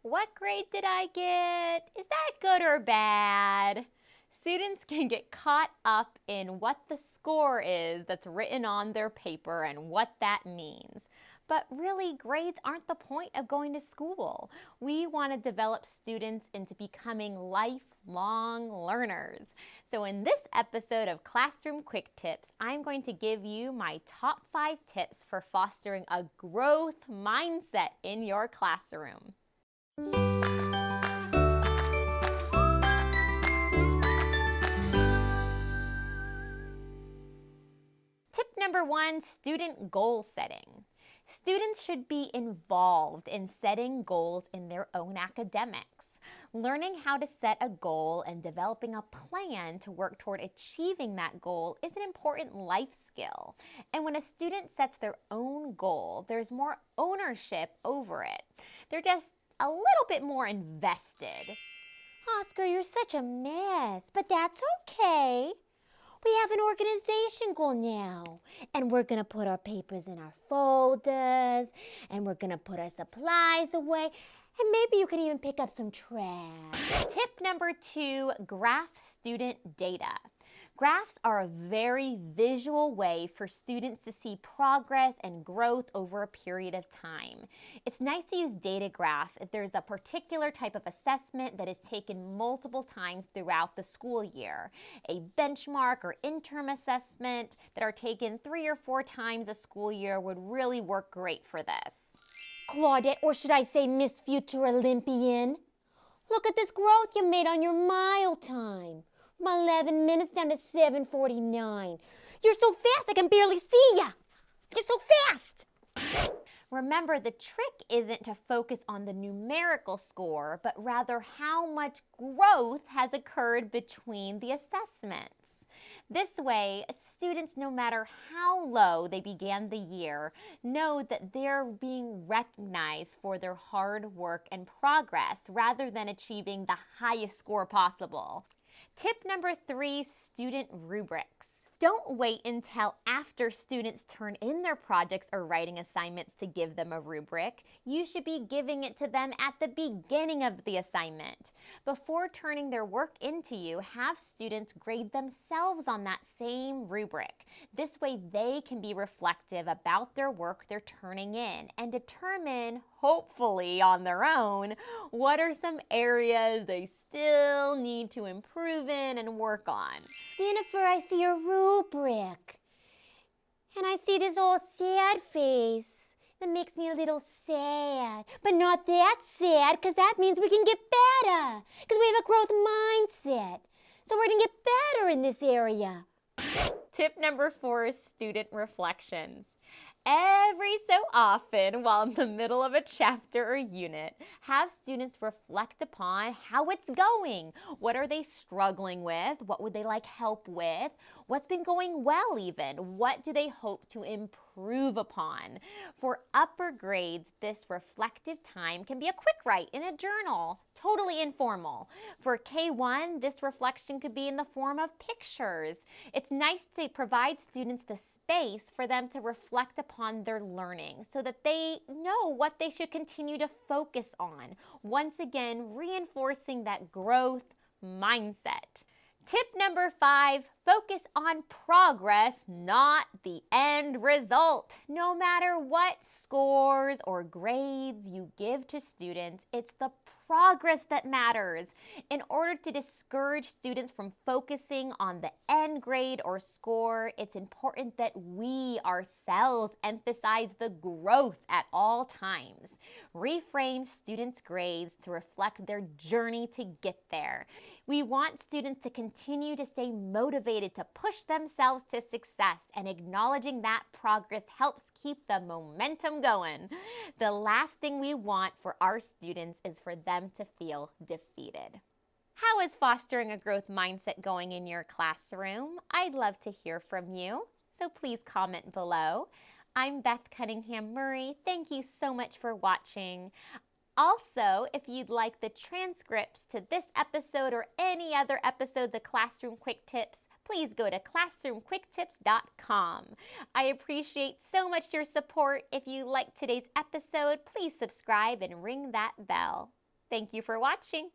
What grade did I get? Is that good or bad? Students can get caught up in what the score is that's written on their paper and what that means. But really, grades aren't the point of going to school. We want to develop students into becoming lifelong learners. So in this episode of Classroom Quick Tips, I'm going to give you my top 5 tips for fostering a growth mindset in your classroom. Tip number 1, student goal setting. Students should be involved in setting goals in their own academics. Learning how to set a goal and developing a plan to work toward achieving that goal is an important life skill. And when a student sets their own goal, there's more ownership over it. They're just a little bit more invested. Oscar, you're such a mess, but that's okay. We have an organization goal now, and we're going to put our papers in our folders, and we're going to put our supplies away, and maybe you could even pick up some trash. Tip number 2, graph student data. Graphs are a very visual way for students to see progress and growth over a period of time. It's nice to use data graph if there's a particular type of assessment that is taken multiple times throughout the school year. A benchmark or interim assessment that are taken 3 or 4 times a school year would really work great for this. Claudette, or should I say Miss Future Olympian? Look at this growth you made on your mile time. From 11 minutes down to 7:49. You're so fast I can barely see ya. You're so fast. Remember, the trick isn't to focus on the numerical score, but rather how much growth has occurred between the assessments. This way, students, no matter how low they began the year, know that they're being recognized for their hard work and progress rather than achieving the highest score possible. Tip number 3, student rubrics. Don't wait until after students turn in their projects or writing assignments to give them a rubric. You should be giving it to them at the beginning of the assignment. Before turning their work into you, have students grade themselves on that same rubric. This way they can be reflective about their work they're turning in and determine, hopefully on their own, what are some areas they still need to improve in and work on. Jennifer, I see your rubric. And I see this old sad face. That makes me a little sad. But not that sad, because that means we can get better. Because we have a growth mindset. So we're going to get better in this area. Tip number 4 is student reflections. Every so often, while in the middle of a chapter or unit, have students reflect upon how it's going. What are they struggling with? What would they like help with? What's been going well even? What do they hope to improve upon? For upper grades, this reflective time can be a quick write in a journal, totally informal. For K1, this reflection could be in the form of pictures. It's nice to provide students the space for them to reflect upon their learning so that they know what they should continue to focus on. Once again, reinforcing that growth mindset. Tip number 5, focus on progress, not the end result. No matter what scores or grades you give to students, it's the progress that matters. In order to discourage students from focusing on the end grade or score, it's important that we ourselves emphasize the growth at all times. Reframe students' grades to reflect their journey to get there. We want students to continue to stay motivated to push themselves to success, and acknowledging that progress helps keep the momentum going. The last thing we want for our students is for them to feel defeated. How is fostering a growth mindset going in your classroom? I'd love to hear from you, so please comment below. I'm Beth Cunningham Murray. Thank you so much for watching. Also, if you'd like the transcripts to this episode or any other episodes of Classroom Quick Tips, please go to classroomquicktips.com. I appreciate so much your support. If you liked today's episode, please subscribe and ring that bell. Thank you for watching.